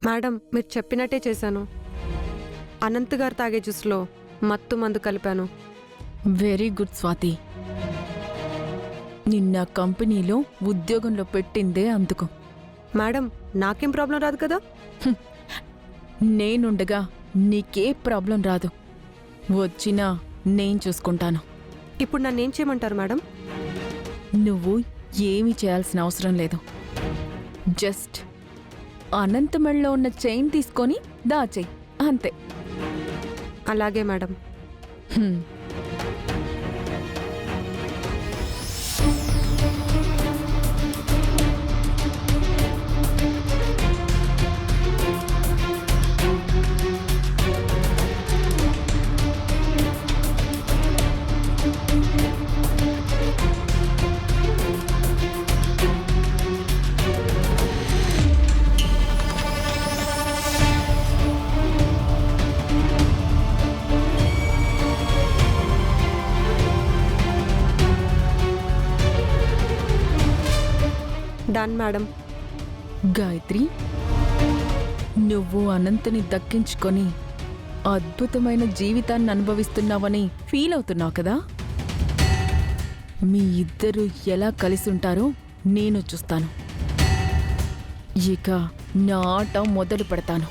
Madam మీరు చెప్పినట్టే చేశాను. అనంత్ గారు తాగే జ్యూస్లో మత్తు మందు కలిపాను. Very good Swathi. నిన్న కంపెనీలో ఉద్యోగంలో పెట్టిందే అందుకు. మేడం నాకేం ప్రాబ్లం రాదు కదా? నేనుండగా నీకే ప్రాబ్లం రాదు. వచ్చినా నేను చూసుకుంటాను. ఇప్పుడు నన్నేం చేయమంటారు మేడం? నువ్వు ఏమీ చేయాల్సిన అవసరం లేదు. జస్ట్ అనంతమళ్ళలో ఉన్న చైన్ తీసుకొని దాచేయి అంతే. అలాగే మేడం. హ్మ్. Done madam. గాయత్రి, నువ్వు అనంతని దక్కించుకొని అద్భుతమైన జీవితాన్ని అనుభవిస్తున్నావని ఫీల్ అవుతున్నావు కదా? మీ ఇద్దరు ఎలా కలిసుంటారో నేను చూస్తాను. ఇక నా ఆట మొదలు పెడతాను.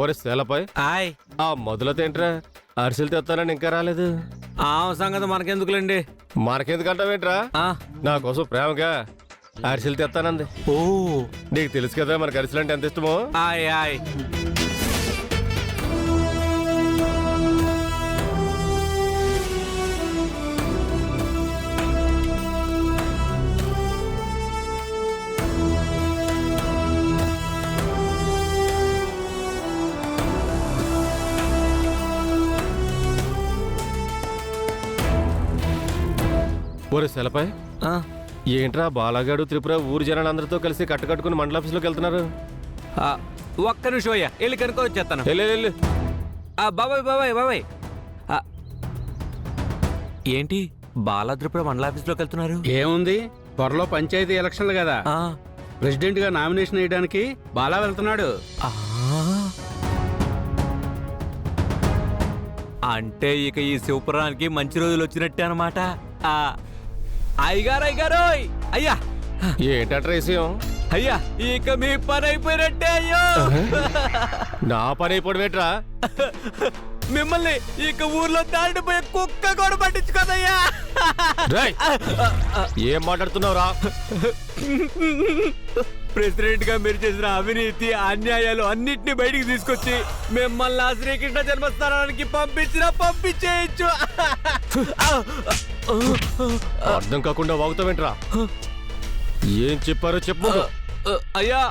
ఒరే శేలపై ఆయ్ ఆ మొదలతేంట్రా అరిసెలు తెస్తానని ఇంకా రాలేదు. ఆ సంగతి మనకెందుకులేండి. మనకెందుకంటావేంట్రా? ఆ, నా కోసం ప్రేమగా అరిసెలు తెస్తానంది. ఓ నీకు తెలుసు కదా మనకు అరిసెలు అంటే ఎంత ఇష్టమో. ఆయ్ ఆయ్ ఒరే శేలపై ఆ, ఏంట్రా బాలాగాడు త్రిపుర ఊరు జనాలందరితో కలిసి కట్టుకట్టుకుని మండల ఆఫీస్లోకి వెళ్తున్నారు. ఆ, ఒక్క నిమిషం అయ్యా వెళ్ళి కనుక వచ్చేస్తాను. వెళ్ళు. బాబాయ్ బాబాయ్ బాబాయ్ ఆ, ఏంటి బాలాద్రిపుర మండల ఆఫీస్లోకి వెళ్తున్నారు? ఏముంది, త్వరలో పంచాయతీ ఎలక్షన్లు కదా, ఆ, ప్రెసిడెంట్ గా నామినేషన్ వేయడానికి బాలా వెళ్తున్నాడు. ఆ. అంటే ఇక ఈ శివపురానికి మంచి రోజులు వచ్చినట్టే అనమాట. అయ్యగారు అయ్యా ఏంటట్రా విషయం? అయ్యా ఇక మీ పని అయిపోయినట్టే. అయ్యో నా పని అయిపోవడమేట్రా? మిమ్మల్ని ఇక ఊర్లో దాటిపోయే కుక్క కూడా పట్టించుకోదయ్యా. రేయ్, ఏం మాట్లాడుతున్నావురా? ప్రెసిడెంట్ గా మీరు చేసిన అవినీతి అన్యాయాలు అన్నిటిని బయటికి తీసుకొచ్చి మిమ్మల్ని ఆ శ్రీకృష్ణ జన్మస్థానానికి పంపించేయచ్చు. అర్థం కాకుండా వాగుతావేంట్రా? ఏం చెప్పారో చెప్పు. అయ్యా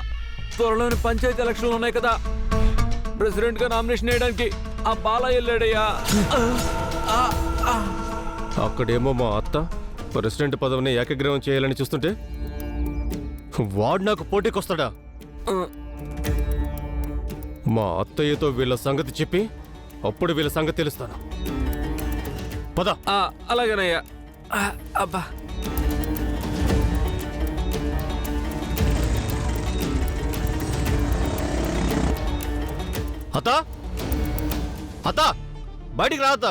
త్వరలోని పంచాయతీ ఎలక్షన్లు ఉన్నాయి కదా, ప్రెసిడెంట్ గా నామినేషన్ వేయడానికి ఆ బాలా వెళ్ళాడయ్యా. అక్కడేమో మా అత్త ప్రెసిడెంట్ పదవిని ఏకగ్రీవం చేయాలని చూస్తుంటే వాడు నాకు పోటీకొస్తాడా? మా అత్తయ్యతో వీళ్ళ సంగతి చెప్పి అప్పుడు వీళ్ళ సంగతి తెలుస్తాను. పద. అలాగేనయ్యా. అబ్బా అత్త, అత్త బయటికి రా అత్త.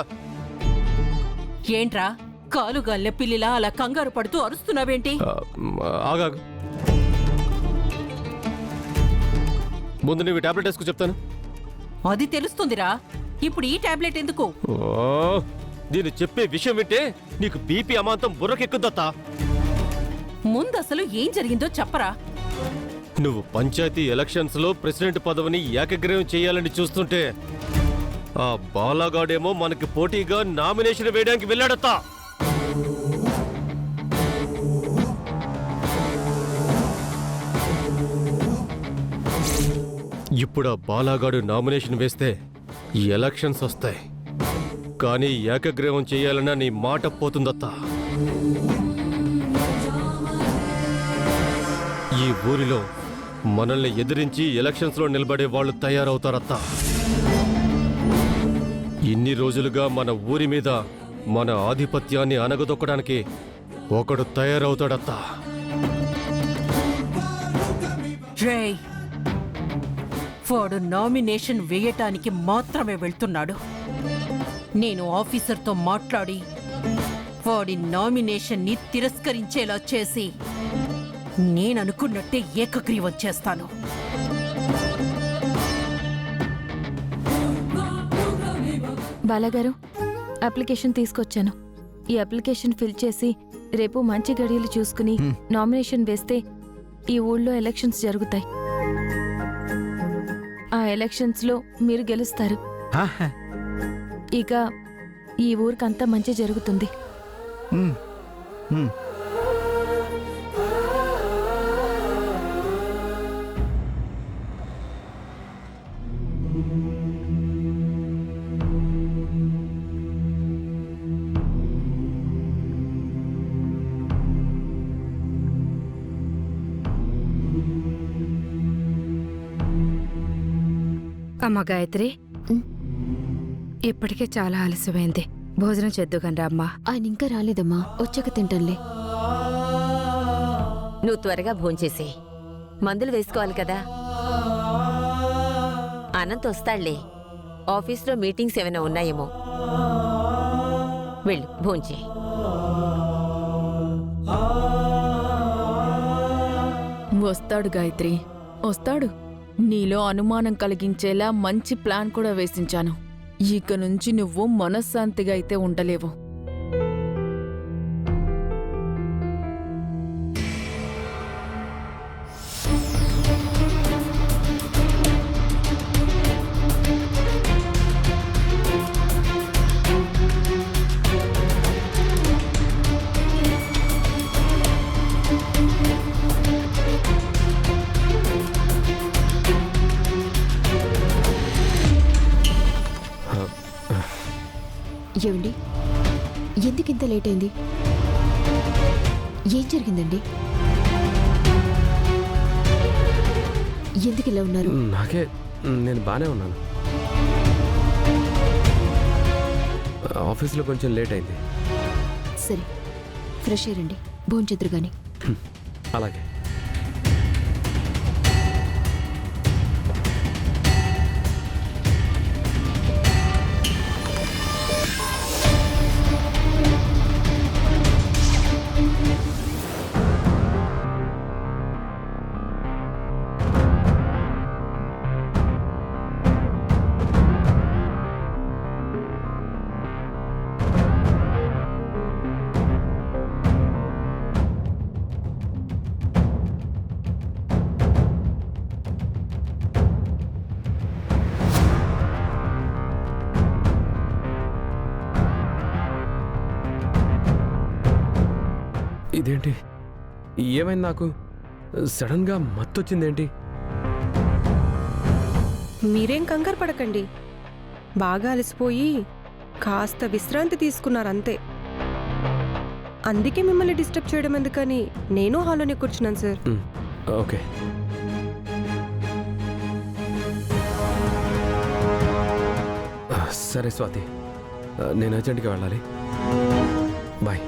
ఏంట్రా కాలుగాల్లె పిల్లిలా అలా కంగారు పడుతూ అరుస్తున్నావేంటి? ఆగాగు, ముందు నువ్వు టాబ్లెట్ వేసుకు చెప్తాను. అది తెలుస్తుందిరా, ఇప్పుడు ఈ టాబ్లెట్ ఎందుకు? ఓ, నేను చెప్పే విషయం వింటే నీకు బీపీ అమాంతం బుర్రకెక్కుద్దత్తా. ముందసలు ఏం జరిగిందో చెప్పరా. నువ్వు పంచాయతీ ఎలక్షన్స్ లో ప్రెసిడెంట్ పదవిని ఏకగ్రీవం చేయాలని చూస్తుంటే ఆ బాలాగాడేమో మనకి పోటీగా నామినేషన్ వేయడానికి వెళ్ళాడత్తా. ఇప్పుడు ఆ బాలాగాడు నామినేషన్ వేస్తే ఈ ఎలక్షన్స్ వస్తాయి, కానీ ఏకగ్రీవం చేయాలన్న నీ మాట పోతుందత్తా. ఈ ఊరిలో మనల్ని ఎదిరించి ఎలక్షన్స్ లో నిలబడే వాళ్ళు తయారవుతారత్తా. ఇన్ని రోజులుగా మన ఊరి మీద మన ఆధిపత్యాన్ని అనగదొక్కడానికి ఒకడు తయారవుతాడత్తా. రేయ్, వాడు నామినేషన్ వేయటానికి మాత్రమే వెళ్తున్నాడు. నేను ఆఫీసర్తో మాట్లాడి వాడి నామినేషన్ని తిరస్కరించేలా చేసి నేననుకున్నట్టే ఏకగ్రీవం చేస్తాను. బాలాగారు, అప్లికేషన్ తీసుకొచ్చాను. ఈ అప్లికేషన్ ఫిల్ చేసి రేపు మంచి గడియలు చూసుకుని నామినేషన్ వేస్తే ఈ ఊళ్ళో ఎలక్షన్స్ జరుగుతాయి. ఆ ఎలక్షన్స్లో మీరు గెలుస్తారు. ఇక ఈ ఊరికంతా మంచి జరుగుతుంది. అమ్మ గాయత్రి, ఇప్పటికే చాలా ఆలస్యమైంది. భోజనం చేద్దుగాని రామ్మా. ఆయన ఇంకా రాలేదమ్మా, వచ్చాక తింటానులే. నువ్వు త్వరగా భోంచేసి మందులు వేసుకోవాలి కదా. అనంత్ వస్తాళ్లే. ఆఫీస్లో మీటింగ్స్ ఏమైనా ఉన్నాయేమో. వెళ్ళు, భోంచే. వస్తాడు గాయత్రి, వస్తాడు. నీలో అనుమానం కలిగించేలా మంచి ప్లాన్ కూడా వేసించాను. ఇక నుంచి నువ్వు మనశ్శాంతిగా అయితే ఉండలేవు. ఏమండి, ఎందుకింత లేట్ అయింది? ఏం జరిగిందండి? ఎందుకు ఇలా ఉన్నారు? నేను బానే ఉన్నాను. ఆఫీస్లో కొంచెం లేట్ అయింది. సరే, ఫ్రెష్ అయ్యండి, భోంచెద్దురు గాని. అలాగే. ఇదేంటి, ఏమైంది? నాకు సడన్గా మత్తొచ్చిందేంటి? మీరేం కంగారు పడకండి. బాగా అలసిపోయి కాస్త విశ్రాంతి తీసుకున్నారంతే. అందుకే మిమ్మల్ని డిస్టర్బ్ చేయడం ఎందుకని నేను హాల్లోనే కూర్చున్నాను సార్. ఓకే. సరే స్వాతి, నేను అర్జెంట్గా వెళ్ళాలి. బాయ్.